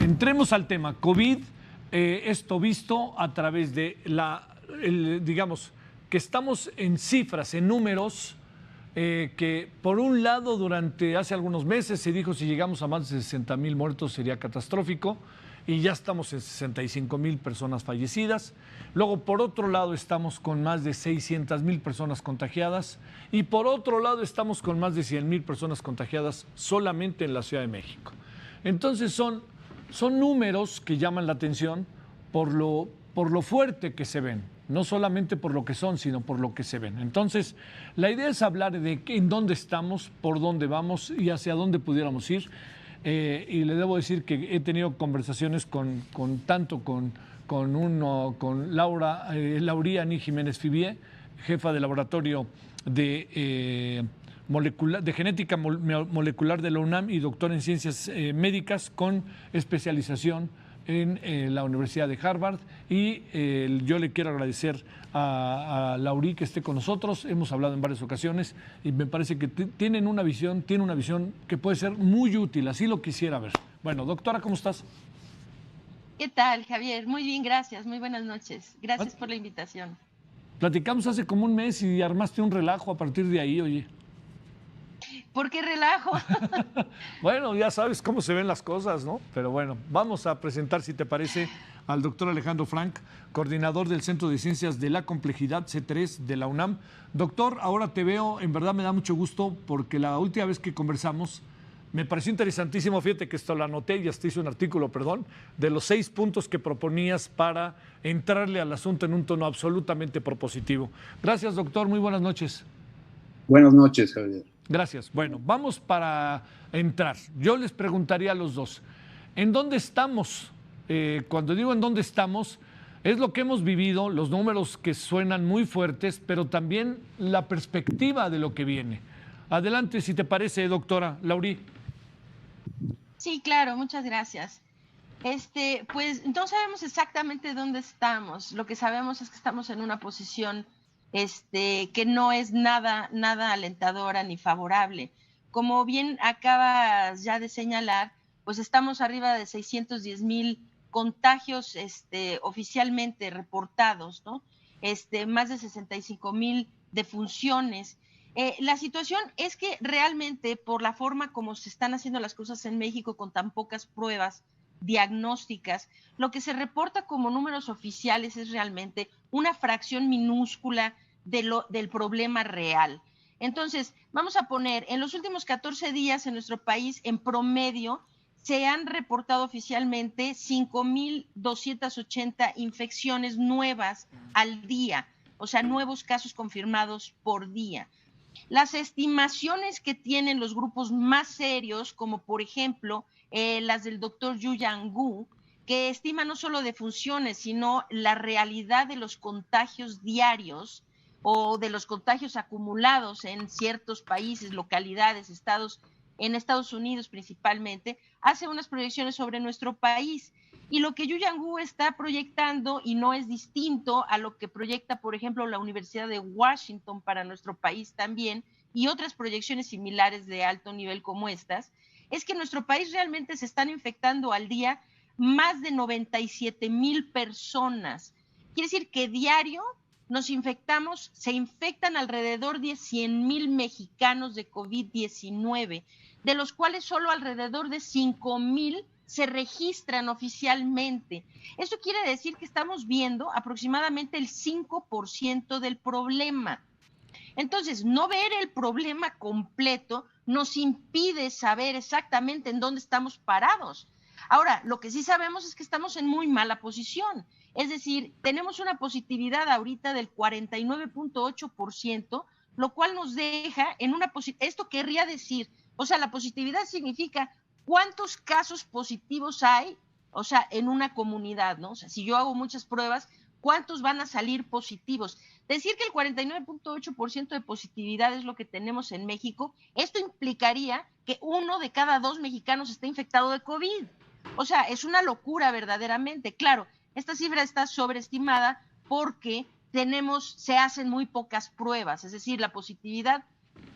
Entremos al tema COVID, esto visto a través de digamos, que estamos en cifras, en números, que por un lado hace algunos meses se dijo si llegamos a más de 60,000 muertos sería catastrófico y ya estamos en 65,000 personas fallecidas. Luego, por otro lado, estamos con más de 600,000 personas contagiadas y por otro lado estamos con más de 100,000 personas contagiadas solamente en la Ciudad de México. Entonces son números que llaman la atención por lo fuerte que se ven, no solamente por lo que son, sino por lo que se ven. Entonces, la idea es hablar de en dónde estamos, por dónde vamos y hacia dónde pudiéramos ir. Y le debo decir que he tenido conversaciones con Lauría Ani Jiménez Fibié, jefa de laboratorio de genética molecular de la UNAM y doctora en ciencias médicas con especialización en la Universidad de Harvard. Y yo le quiero agradecer a Laurí que esté con nosotros. Hemos hablado en varias ocasiones y me parece que tiene una visión que puede ser muy útil, así lo quisiera ver. Bueno, doctora, ¿cómo estás? ¿Qué tal, Javier? Muy bien, gracias. Muy buenas noches. Gracias por la invitación. Platicamos hace como un mes y armaste un relajo a partir de ahí, oye. ¿Por qué relajo? Bueno, ya sabes cómo se ven las cosas, ¿no? Pero bueno, vamos a presentar, si te parece, al doctor Alejandro Frank, coordinador del Centro de Ciencias de la Complejidad C3 de la UNAM. Doctor, ahora te veo, en verdad me da mucho gusto porque la última vez que conversamos me pareció interesantísimo, fíjate que esto lo anoté y hasta hice un artículo, de los 6 puntos que proponías para entrarle al asunto en un tono absolutamente propositivo. Gracias, doctor, muy buenas noches. Buenas noches, Javier. Gracias. Bueno, vamos para entrar. Yo les preguntaría a los dos, ¿en dónde estamos? Cuando digo en dónde estamos, es lo que hemos vivido, los números que suenan muy fuertes, pero también la perspectiva de lo que viene. Adelante, si te parece, doctora Laurí. Sí, claro, muchas gracias. Pues no sabemos exactamente dónde estamos. Lo que sabemos es que estamos en una posición que no es nada alentadora ni favorable. Como bien acabas ya de señalar, pues estamos arriba de 610,000 contagios oficialmente reportados, ¿no? Más de 65,000 defunciones. La situación es que realmente por la forma como se están haciendo las cosas en México con tan pocas pruebas diagnósticas, lo que se reporta como números oficiales es realmente una fracción minúscula del problema real. Entonces, vamos a poner, en los últimos 14 días en nuestro país, en promedio, se han reportado oficialmente 5,280 infecciones nuevas al día, o sea, nuevos casos confirmados por día. Las estimaciones que tienen los grupos más serios, como por ejemplo las del doctor Yu Yang-gu, que estima no solo defunciones, sino la realidad de los contagios diarios o de los contagios acumulados en ciertos países, localidades, estados, en Estados Unidos principalmente, hace unas proyecciones sobre nuestro país. Y lo que Yu Yang-gu está proyectando, y no es distinto a lo que proyecta, por ejemplo, la Universidad de Washington para nuestro país también, y otras proyecciones similares de alto nivel como estas, es que en nuestro país realmente se están infectando al día más de 97,000 personas. Quiere decir que diario se infectan alrededor de 100,000 mexicanos de COVID-19, de los cuales solo alrededor de 5,000 se registran oficialmente. Eso quiere decir que estamos viendo aproximadamente el 5% del problema. Entonces, no ver el problema completo nos impide saber exactamente en dónde estamos parados. Ahora, lo que sí sabemos es que estamos en muy mala posición. Es decir, tenemos una positividad ahorita del 49.8%, lo cual nos deja en una posición. Esto querría decir, o sea, la positividad significa cuántos casos positivos hay, o sea, en una comunidad, ¿no? O sea, si yo hago muchas pruebas, ¿cuántos van a salir positivos? Decir que el 49.8% de positividad es lo que tenemos en México, esto implicaría que 1 de cada 2 mexicanos está infectado de COVID. O sea, es una locura verdaderamente. Claro, esta cifra está sobreestimada porque se hacen muy pocas pruebas, es decir, la positividad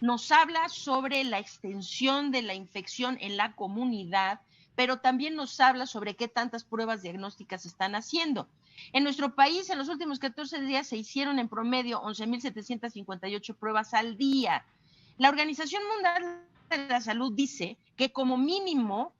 nos habla sobre la extensión de la infección en la comunidad, pero también nos habla sobre qué tantas pruebas diagnósticas se están haciendo. En nuestro país, en los últimos 14 días se hicieron en promedio 11.758 pruebas al día. La Organización Mundial de la Salud dice que como mínimo,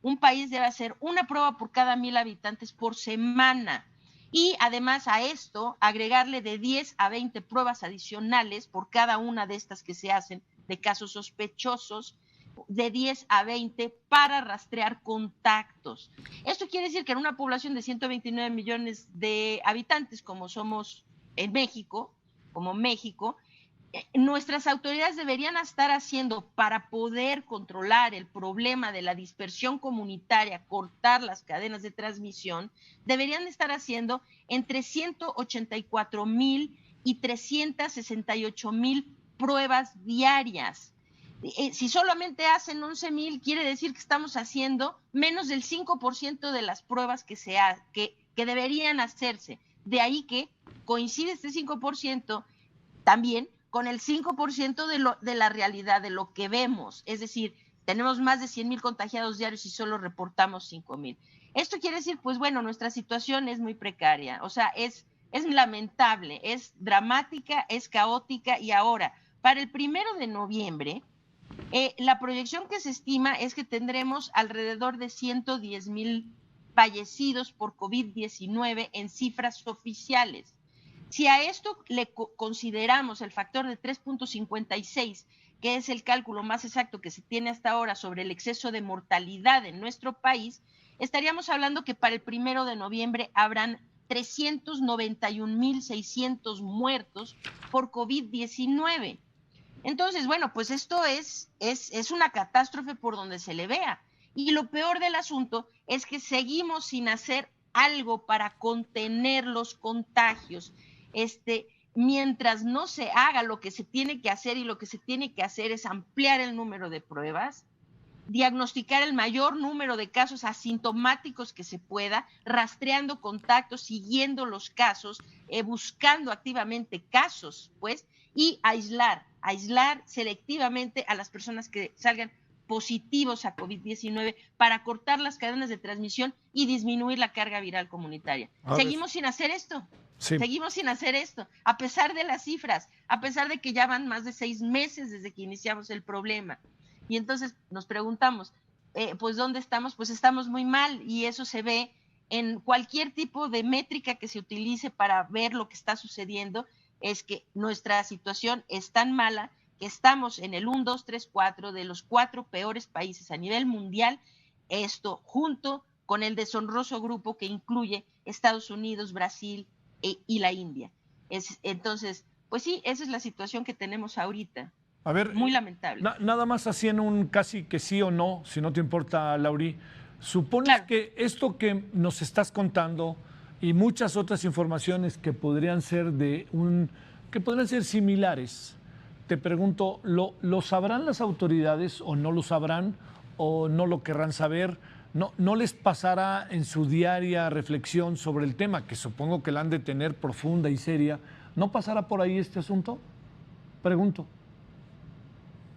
un país debe hacer una prueba por cada 1,000 habitantes por semana. Y además a esto, agregarle de 10 a 20 pruebas adicionales por cada una de estas que se hacen de casos sospechosos, de 10 a 20 para rastrear contactos. Esto quiere decir que en una población de 129 millones de habitantes, como somos en México, nuestras autoridades deberían estar haciendo para poder controlar el problema de la dispersión comunitaria, cortar las cadenas de transmisión, deberían estar haciendo entre 184,000 y 368,000 pruebas diarias. Si solamente hacen 11,000, quiere decir que estamos haciendo menos del 5% de las pruebas que deberían hacerse. De ahí que coincide este 5% también con el 5% de la realidad, de lo que vemos. Es decir, tenemos más de 100,000 contagiados diarios y solo reportamos 5,000. Esto quiere decir, pues bueno, nuestra situación es muy precaria. O sea, es lamentable, es dramática, es caótica. Y ahora, para el 1 de noviembre, la proyección que se estima es que tendremos alrededor de 110,000 fallecidos por COVID-19 en cifras oficiales. Si a esto le consideramos el factor de 3.56, que es el cálculo más exacto que se tiene hasta ahora sobre el exceso de mortalidad en nuestro país, estaríamos hablando que para el 1 de noviembre habrán 391,600 muertos por COVID-19. Entonces, bueno, pues esto es una catástrofe por donde se le vea. Y lo peor del asunto es que seguimos sin hacer algo para contener los contagios. Mientras no se haga lo que se tiene que hacer, y lo que se tiene que hacer es ampliar el número de pruebas, diagnosticar el mayor número de casos asintomáticos que se pueda, rastreando contactos, siguiendo los casos, buscando activamente casos, pues, y aislar selectivamente a las personas que salgan positivos a COVID-19 para cortar las cadenas de transmisión y disminuir la carga viral comunitaria. Seguimos sin hacer esto. Sí. Seguimos sin hacer esto, a pesar de las cifras, a pesar de que ya van más de 6 meses desde que iniciamos el problema. Y entonces nos preguntamos, pues ¿dónde estamos? Pues estamos muy mal, y eso se ve en cualquier tipo de métrica que se utilice para ver lo que está sucediendo. Es que nuestra situación es tan mala que estamos en el 1, 2, 3, 4 de los 4 peores países a nivel mundial, esto junto con el deshonroso grupo que incluye Estados Unidos, Brasil y la India. Entonces, pues sí, esa es la situación que tenemos ahorita. A ver, muy lamentable. Nada más así en un casi que sí o no, si no te importa, Lauri. ¿Supones que esto que nos estás contando y muchas otras informaciones que podrían ser similares, te pregunto, ¿lo sabrán las autoridades o no lo sabrán o no lo querrán saber? ¿No les pasará en su diaria reflexión sobre el tema, que supongo que la han de tener profunda y seria? ¿No pasará por ahí este asunto? Pregunto.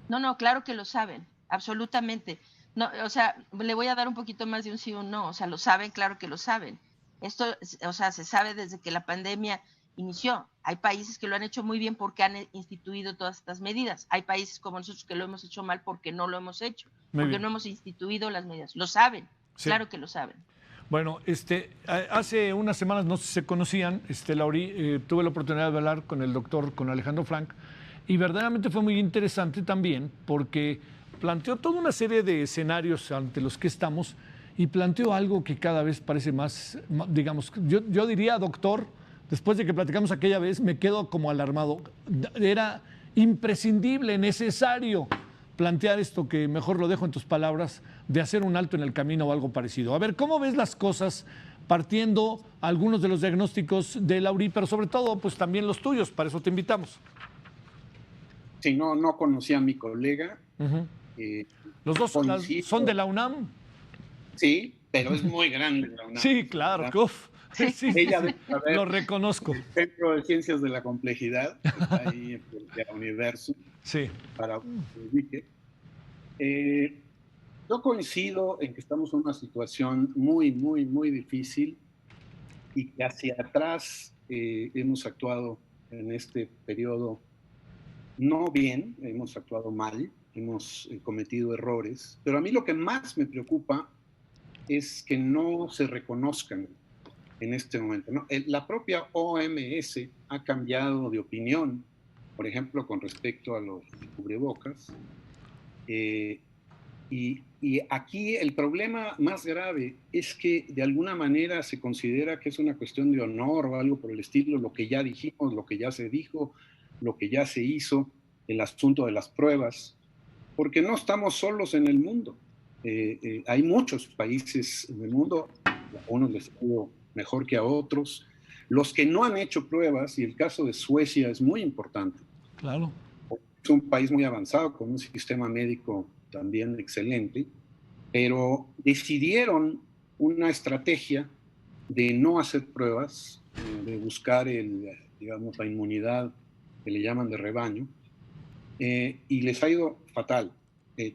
No, claro que lo saben, absolutamente. No, o sea, le voy a dar un poquito más de un sí o un no. O sea, lo saben, claro que lo saben. Esto, o sea, se sabe desde que la pandemia inició. Hay países que lo han hecho muy bien porque han instituido todas estas medidas. Hay países como nosotros que lo hemos hecho mal porque no lo hemos hecho, porque no hemos instituido las medidas. Lo saben, sí. Claro que lo saben. Bueno, hace unas semanas no se conocían, Lauri, tuve la oportunidad de hablar con el doctor, con Alejandro Frank, y verdaderamente fue muy interesante también porque planteó toda una serie de escenarios ante los que estamos y planteó algo que cada vez parece más, digamos, yo diría, doctor, después de que platicamos aquella vez, me quedo como alarmado. Era imprescindible, necesario plantear esto, que mejor lo dejo en tus palabras, de hacer un alto en el camino o algo parecido. A ver, ¿cómo ves las cosas partiendo algunos de los diagnósticos de Lauri, pero sobre todo, pues también los tuyos? Para eso te invitamos. Sí, no conocí a mi colega. Los dos son de la UNAM. Sí, pero es muy grande la UNAM. Sí, claro. Sí, ella lo reconozco. El Centro de Ciencias de la Complejidad, que está ahí en el Universo, sí. para que se ubique. Yo coincido en que estamos en una situación muy, muy, muy difícil y que hacia atrás hemos actuado en este periodo no bien, hemos actuado mal, hemos cometido errores, pero a mí lo que más me preocupa es que no se reconozcan en este momento, ¿no? La propia OMS ha cambiado de opinión, por ejemplo, con respecto a los cubrebocas. Y aquí el problema más grave es que de alguna manera se considera que es una cuestión de honor o algo por el estilo, lo que ya dijimos, lo que ya se dijo, lo que ya se hizo, el asunto de las pruebas, porque no estamos solos en el mundo. Hay muchos países en el mundo, a unos les ha ido mejor que a otros. Los que no han hecho pruebas, y el caso de Suecia es muy importante. Claro. Es un país muy avanzado, con un sistema médico también excelente, pero decidieron una estrategia de no hacer pruebas, de buscar digamos, la inmunidad que le llaman de rebaño, y les ha ido fatal.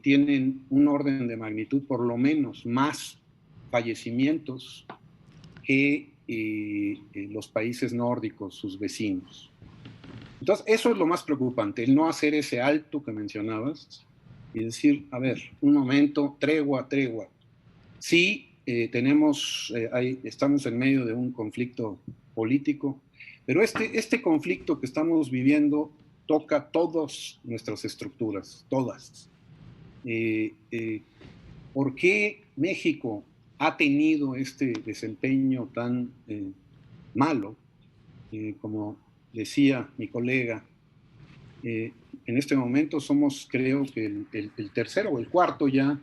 Tienen un orden de magnitud, por lo menos, más fallecimientos que los países nórdicos, sus vecinos. Entonces, eso es lo más preocupante, el no hacer ese alto que mencionabas y decir, a ver, un momento, tregua, tregua. Sí, estamos en medio de un conflicto político, pero este conflicto que estamos viviendo toca todas nuestras estructuras, todas. ¿Por qué México ha tenido este desempeño tan malo? Como decía mi colega, en este momento somos, creo que el tercero o el cuarto ya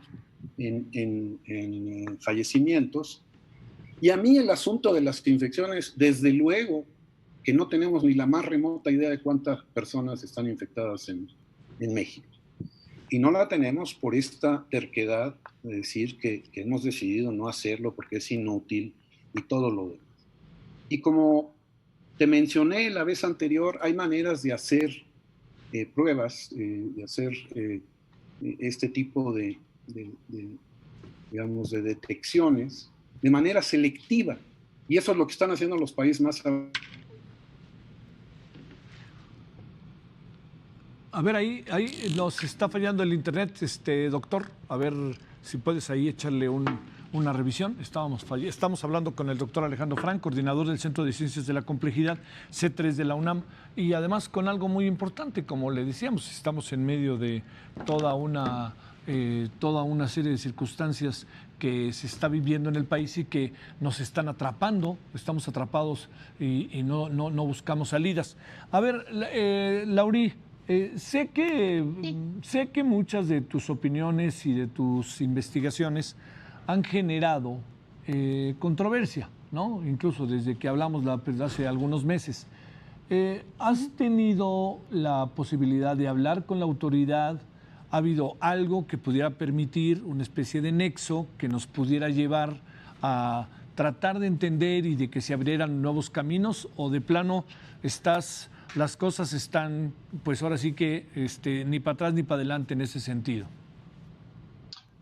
en fallecimientos. Y a mí el asunto de las infecciones, desde luego que no tenemos ni la más remota idea de cuántas personas están infectadas en México. Y no la tenemos por esta terquedad de decir que hemos decidido no hacerlo porque es inútil y todo lo demás. Y como te mencioné la vez anterior, hay maneras de hacer pruebas, de hacer este tipo digamos, de detecciones de manera selectiva. Y eso es lo que están haciendo los países más. A ver, ahí nos está fallando el internet, doctor. A ver si puedes ahí echarle una revisión. Estamos hablando con el doctor Alejandro Frank, coordinador del Centro de Ciencias de la Complejidad, C3 de la UNAM, y además con algo muy importante, como le decíamos, estamos en medio de toda una serie de circunstancias que se está viviendo en el país y que nos están atrapando, estamos atrapados y no buscamos salidas. A ver, Laurí, sé que muchas de tus opiniones y de tus investigaciones han generado controversia, ¿no? Incluso desde que hablamos hace algunos meses. ¿Has tenido la posibilidad de hablar con la autoridad? ¿Ha habido algo que pudiera permitir una especie de nexo que nos pudiera llevar a tratar de entender y de que se abrieran nuevos caminos? ¿O de plano las cosas están, pues ahora sí que ni para atrás ni para adelante en ese sentido?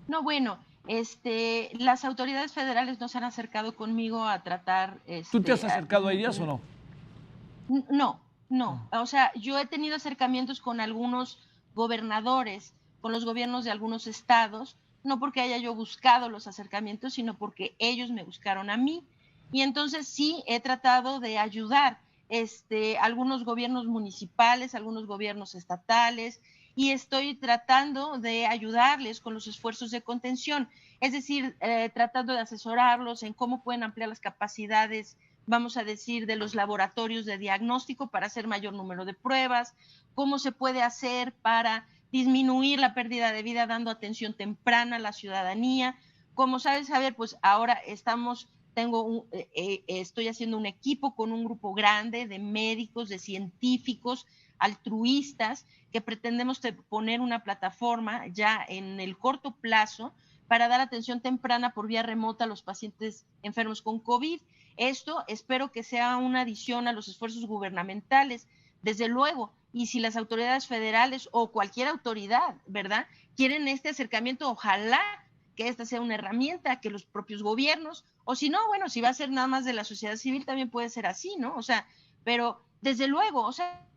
No, bueno, las autoridades federales no se han acercado conmigo a tratar. ¿Tú te has acercado a ellas o no? No, no. O sea, yo he tenido acercamientos con algunos gobernadores, con los gobiernos de algunos estados, no porque haya yo buscado los acercamientos, sino porque ellos me buscaron a mí. Y entonces sí he tratado de ayudar algunos gobiernos municipales, algunos gobiernos estatales, y estoy tratando de ayudarles con los esfuerzos de contención, es decir, tratando de asesorarlos en cómo pueden ampliar las capacidades, vamos a decir, de los laboratorios de diagnóstico para hacer mayor número de pruebas, cómo se puede hacer para disminuir la pérdida de vida dando atención temprana a la ciudadanía. Como sabes, Javier, pues ahora estoy haciendo un equipo con un grupo grande de médicos, de científicos, altruistas, que pretendemos poner una plataforma ya en el corto plazo para dar atención temprana por vía remota a los pacientes enfermos con COVID. Esto espero que sea una adición a los esfuerzos gubernamentales, desde luego, y si las autoridades federales o cualquier autoridad, ¿verdad?, quieren este acercamiento, ojalá que esta sea una herramienta, que los propios gobiernos, o si no, bueno, si va a ser nada más de la sociedad civil, también puede ser así, ¿no? O sea, pero desde luego, o sea,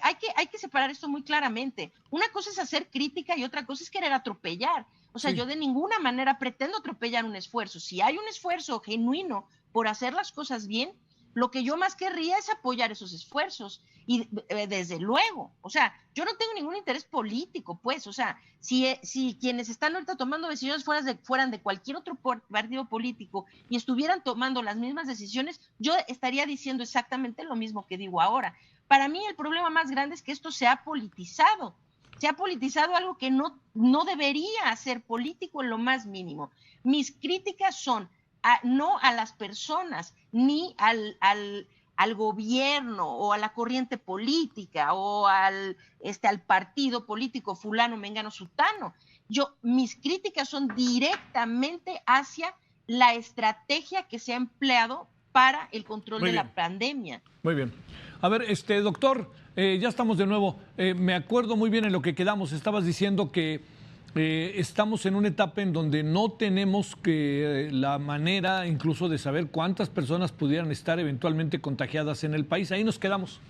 hay que separar esto muy claramente. Una cosa es hacer crítica y otra cosa es querer atropellar. O sea, yo de ninguna manera pretendo atropellar un esfuerzo. Si hay un esfuerzo genuino por hacer las cosas bien, lo que yo más querría es apoyar esos esfuerzos. Y desde luego, o sea, yo no tengo ningún interés político, pues, o sea, si quienes están ahorita tomando decisiones fueran de cualquier otro partido político y estuvieran tomando las mismas decisiones, yo estaría diciendo exactamente lo mismo que digo ahora. Para mí el problema más grande es que esto se ha politizado algo que no debería ser político en lo más mínimo. Mis críticas son no a las personas, ni al gobierno o a la corriente política o al partido político fulano, mengano, sutano. Mis críticas son directamente hacia la estrategia que se ha empleado para el control de la pandemia. Muy bien. A ver, doctor, ya estamos de nuevo. Me acuerdo muy bien en lo que quedamos. Estabas diciendo que estamos en una etapa en donde no tenemos la manera incluso de saber cuántas personas pudieran estar eventualmente contagiadas en el país. Ahí nos quedamos.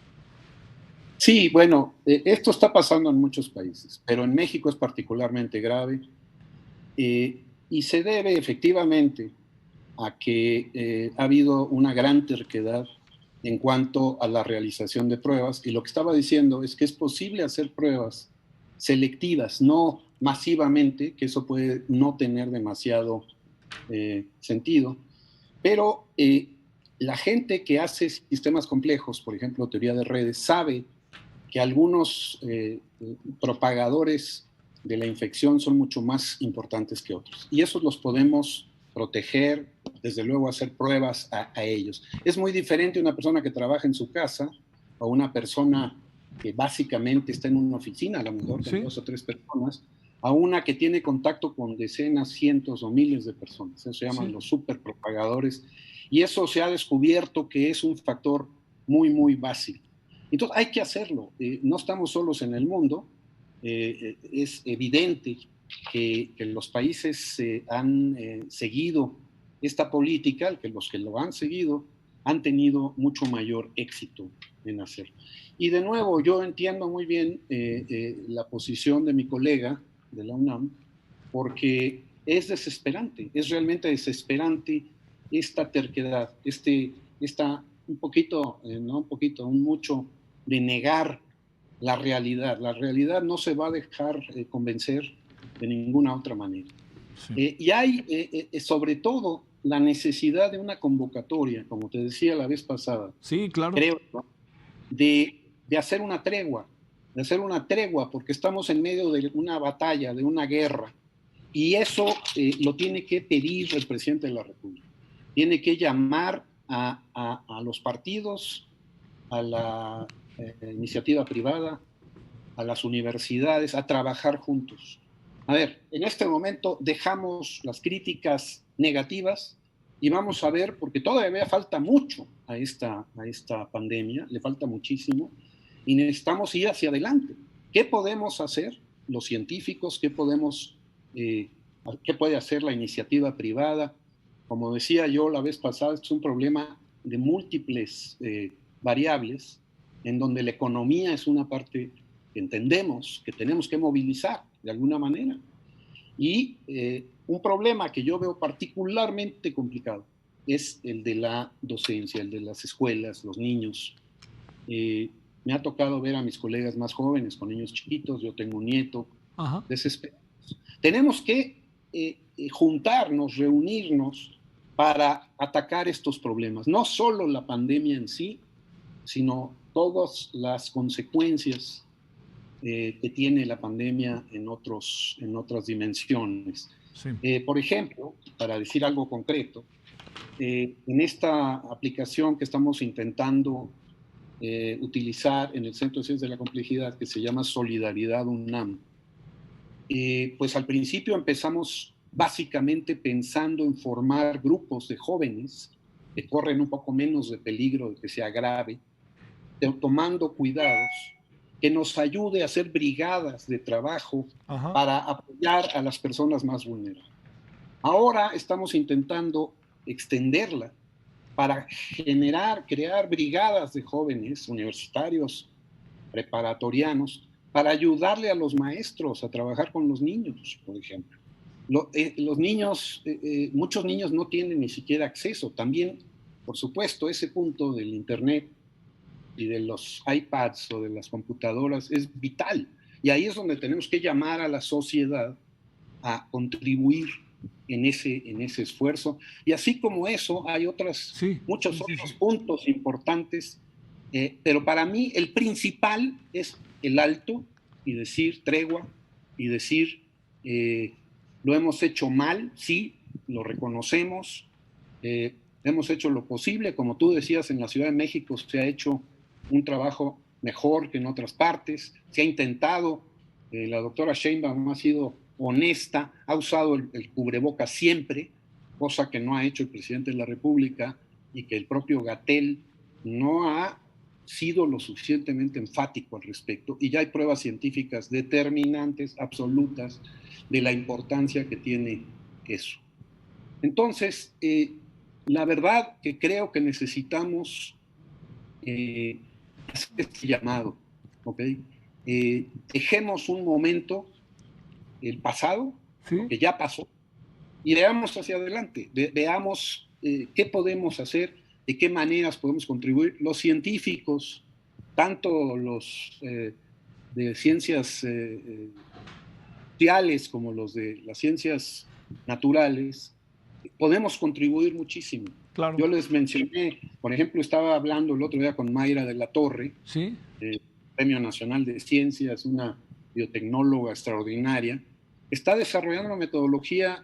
Sí, bueno, esto está pasando en muchos países, pero en México es particularmente grave y se debe efectivamente a que ha habido una gran terquedad en cuanto a la realización de pruebas, y lo que estaba diciendo es que es posible hacer pruebas selectivas, no masivamente, que eso puede no tener demasiado sentido, pero la gente que hace sistemas complejos, por ejemplo, teoría de redes, sabe que algunos propagadores de la infección son mucho más importantes que otros, y esos los podemos proteger, desde luego hacer pruebas a ellos. Es muy diferente una persona que trabaja en su casa o una persona que básicamente está en una oficina, a lo mejor con 2 o 3 personas, a una que tiene contacto con decenas, cientos o miles de personas. Eso se llaman los superpropagadores, y eso se ha descubierto que es un factor muy, muy básico. Entonces hay que hacerlo. No estamos solos en el mundo. Es evidente que los países han seguido esta política, que los que lo han seguido han tenido mucho mayor éxito en hacerlo. Y de nuevo, yo entiendo muy bien la posición de mi colega de la UNAM, porque es desesperante, es realmente desesperante esta terquedad, un mucho de negar la realidad. La realidad no se va a dejar convencer de ninguna otra manera. Sí. Y hay, sobre todo, la necesidad de una convocatoria, como te decía la vez pasada. Sí, claro. Creo, ¿no? de hacer una tregua, porque estamos en medio de una batalla, de una guerra, y eso lo tiene que pedir el presidente de la República. Tiene que llamar a los partidos, a la iniciativa privada, a las universidades, a trabajar juntos. A ver, en este momento dejamos las críticas negativas y vamos a ver, porque todavía falta mucho a esta pandemia, le falta muchísimo, y necesitamos ir hacia adelante. ¿Qué podemos hacer los científicos? ¿Qué puede hacer la iniciativa privada? Como decía yo la vez pasada, esto es un problema de múltiples variables, en donde la economía es una parte que entendemos que tenemos que movilizar de alguna manera. Y un problema que yo veo particularmente complicado es el de la docencia, el de las escuelas, los niños. Me ha tocado ver a mis colegas más jóvenes con niños chiquitos, yo tengo un nieto, desesperados. Tenemos que juntarnos, reunirnos para atacar estos problemas. No solo la pandemia en sí, sino todas las consecuencias que tiene la pandemia en otras dimensiones. Sí. Por ejemplo, para decir algo concreto, en esta aplicación que estamos intentando utilizar en el Centro de Ciencias de la Complejidad, que se llama Solidaridad UNAM, pues al principio empezamos básicamente pensando en formar grupos de jóvenes que corren un poco menos de peligro de que sea grave, tomando cuidados, que nos ayude a hacer brigadas de trabajo para apoyar a las personas más vulnerables. Ahora estamos intentando extenderla para crear brigadas de jóvenes universitarios, preparatorianos, para ayudarle a los maestros a trabajar con los niños, por ejemplo. Los niños, muchos niños no tienen ni siquiera acceso. También, por supuesto, ese punto del Internet y de los iPads o de las computadoras es vital. Y ahí es donde tenemos que llamar a la sociedad a contribuir en ese esfuerzo. Y así como eso, hay muchos otros puntos importantes, pero para mí el principal es el alto y decir tregua y decir lo hemos hecho mal, sí, lo reconocemos, hemos hecho lo posible, como tú decías, en la Ciudad de México se ha hecho un trabajo mejor que en otras partes, se ha intentado, la doctora Sheinbaum ha sido honesta, ha usado el cubrebocas siempre, cosa que no ha hecho el presidente de la República y que el propio Gatell no ha sido lo suficientemente enfático al respecto, y ya hay pruebas científicas determinantes, absolutas, de la importancia que tiene eso. Entonces, la verdad que creo que necesitamos hacer este llamado, ¿ok? Dejemos un momento el pasado, ¿sí? Lo que ya pasó, y veamos hacia adelante, veamos qué podemos hacer, de qué maneras podemos contribuir. Los científicos, tanto los de ciencias sociales como los de las ciencias naturales, podemos contribuir muchísimo. Claro. Yo les mencioné, por ejemplo, estaba hablando el otro día con Mayra de la Torre, ¿sí? Premio Nacional de Ciencias, una biotecnóloga extraordinaria. Está desarrollando una metodología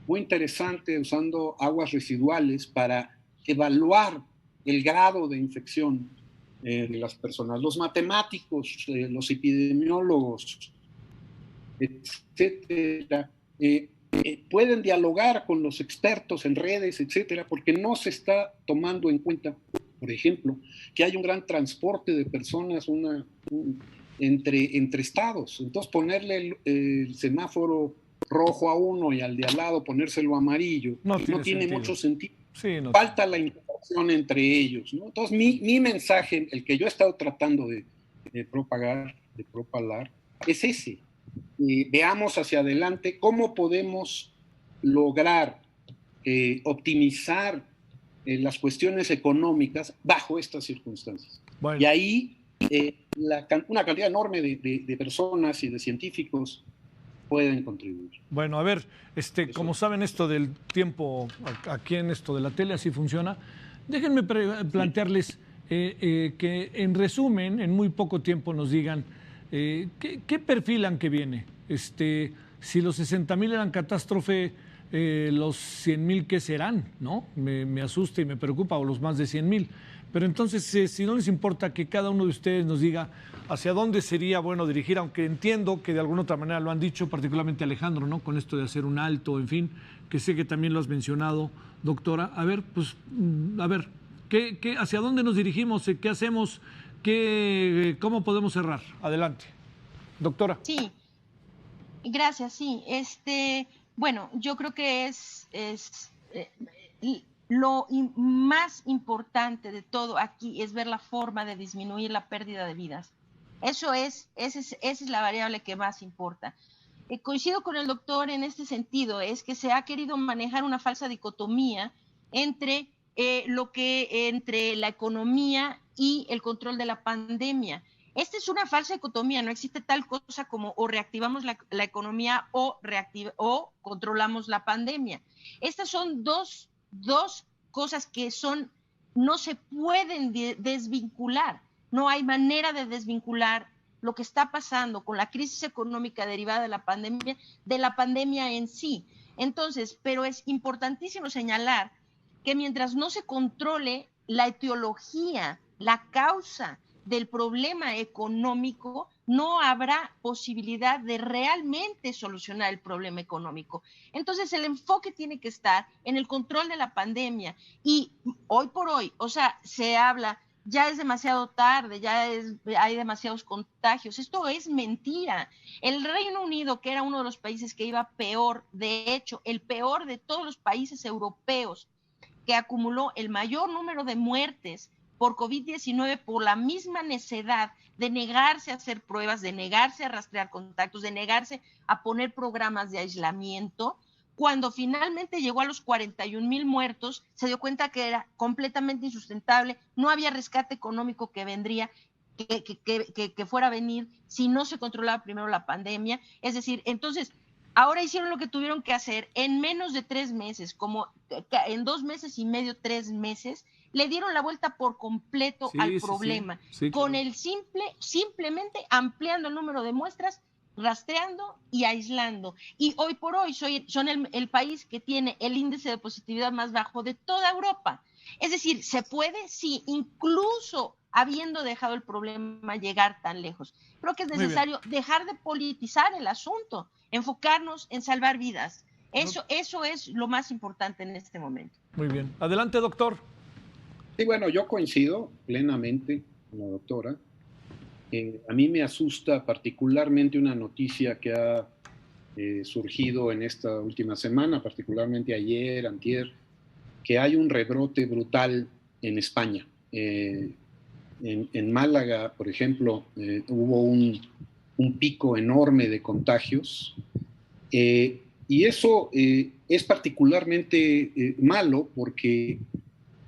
muy interesante usando aguas residuales para evaluar el grado de infección de las personas. Los matemáticos, los epidemiólogos, etcétera, pueden dialogar con los expertos en redes, etcétera, porque no se está tomando en cuenta, por ejemplo, que hay un gran transporte de personas entre estados. Entonces, ponerle el semáforo rojo a uno y al de al lado ponérselo amarillo no tiene mucho sentido. Sí, Falta la interacción entre ellos, ¿no? Entonces, mi mensaje, el que yo he estado tratando de propagar, de propalar, es ese. Veamos hacia adelante cómo podemos lograr optimizar las cuestiones económicas bajo estas circunstancias. Bueno. Y ahí una cantidad enorme de personas y de científicos pueden contribuir. Bueno, a ver, como saben esto del tiempo aquí en esto de la tele, así funciona. Déjenme plantearles que en resumen, en muy poco tiempo nos digan ¿qué perfilan que viene? Si los 60,000 eran catástrofe, los 100,000 ¿qué serán? ¿No? Me asusta y me preocupa, o los más de 100,000. Pero entonces, si no les importa que cada uno de ustedes nos diga hacia dónde sería bueno dirigir, aunque entiendo que de alguna otra manera lo han dicho, particularmente Alejandro, ¿no? Con esto de hacer un alto, en fin, que sé que también lo has mencionado, doctora. A ver, pues, ¿hacia dónde nos dirigimos? ¿Qué hacemos? ¿Cómo podemos cerrar? Adelante. Doctora. Sí, gracias, sí. Bueno, yo creo que lo más importante de todo aquí es ver la forma de disminuir la pérdida de vidas. Esa es la variable que más importa. Coincido con el doctor en este sentido, es que se ha querido manejar una falsa dicotomía entre entre la economía y el control de la pandemia. Esta es una falsa dicotomía, no existe tal cosa como o reactivamos la economía o controlamos la pandemia. Estas son dos cosas que no se pueden desvincular. No hay manera de desvincular lo que está pasando con la crisis económica derivada de la pandemia en sí. Entonces, pero es importantísimo señalar que mientras no se controle la etiología, la causa del problema económico, no habrá posibilidad de realmente solucionar el problema económico. Entonces, el enfoque tiene que estar en el control de la pandemia. Y hoy por hoy, se habla ya es demasiado tarde, hay demasiados contagios. Esto es mentira. El Reino Unido, que era uno de los países que iba peor, de hecho, el peor de todos los países europeos, que acumuló el mayor número de muertes por COVID-19 por la misma necedad de negarse a hacer pruebas, de negarse a rastrear contactos, de negarse a poner programas de aislamiento. Cuando finalmente llegó a los 41,000 muertos, se dio cuenta que era completamente insustentable, no había rescate económico que vendría, que fuera a venir si no se controlaba primero la pandemia. Es decir, entonces, ahora hicieron lo que tuvieron que hacer en menos de 3 meses, como en 2 meses y medio, 3 meses, le dieron la vuelta por completo al problema, con el simplemente ampliando el número de muestras, rastreando y aislando. Y hoy por hoy son el país que tiene el índice de positividad más bajo de toda Europa. Es decir, se puede, sí, incluso habiendo dejado el problema llegar tan lejos. Creo que es necesario dejar de politizar el asunto, enfocarnos en salvar vidas. Eso es lo más importante en este momento. Muy bien. Adelante, doctor. Sí, bueno, yo coincido plenamente con la doctora. A mí me asusta particularmente una noticia que ha surgido en esta última semana, particularmente ayer, antier, que hay un rebrote brutal en España. En Málaga, por ejemplo, hubo un pico enorme de contagios y eso es particularmente malo porque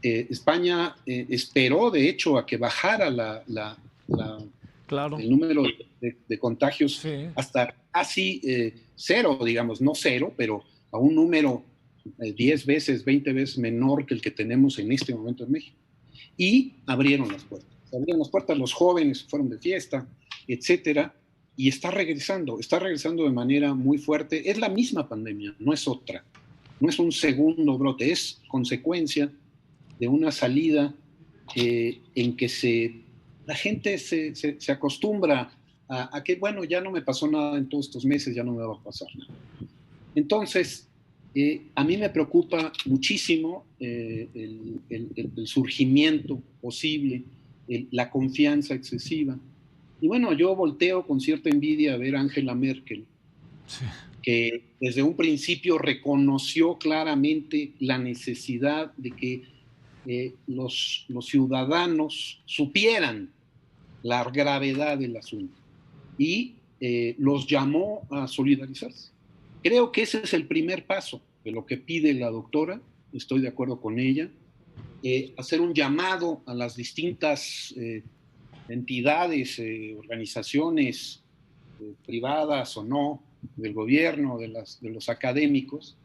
España esperó, de hecho, a que bajara el número de contagios hasta casi cero, digamos, no cero, pero a un número 10 veces, 20 veces menor que el que tenemos en este momento en México. Y abrieron las puertas. Abrieron las puertas, los jóvenes fueron de fiesta, etcétera, y está regresando de manera muy fuerte. Es la misma pandemia, no es otra. No es un segundo brote, es consecuencia de una salida en que la gente se acostumbra a que, bueno, ya no me pasó nada en todos estos meses, ya no me va a pasar nada. Entonces, a mí me preocupa muchísimo el surgimiento posible, la confianza excesiva. Y bueno, yo volteo con cierta envidia a ver a Angela Merkel, que desde un principio reconoció claramente la necesidad de que los ciudadanos supieran la gravedad del asunto y los llamó a solidarizarse. Creo que ese es el primer paso de lo que pide la doctora, estoy de acuerdo con ella, hacer un llamado a las distintas entidades, organizaciones privadas o no, del gobierno, de los académicos,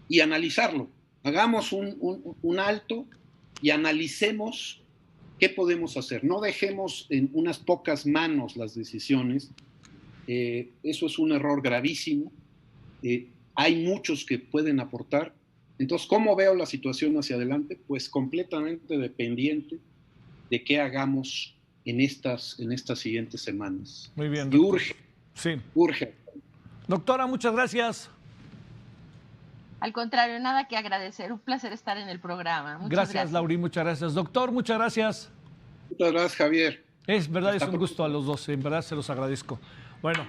y analizarlo. Hagamos un alto y analicemos qué podemos hacer. No dejemos en unas pocas manos las decisiones. Eso es un error gravísimo. Hay muchos que pueden aportar. Entonces, ¿cómo veo la situación hacia adelante? Pues completamente dependiente de qué hagamos en estas siguientes semanas. Muy bien. Y urge. Sí. Urge. Doctora, muchas gracias. Al contrario, nada que agradecer. Un placer estar en el programa. Muchas gracias. Lauri, muchas gracias. Doctor, muchas gracias. Muchas gracias, Javier. Es verdad, es un gusto a los dos. En verdad, se los agradezco. Bueno,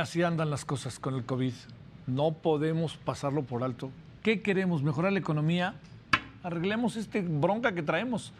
así andan las cosas con el COVID. No podemos pasarlo por alto. ¿Qué queremos? ¿Mejorar la economía? Arreglemos esta bronca que traemos.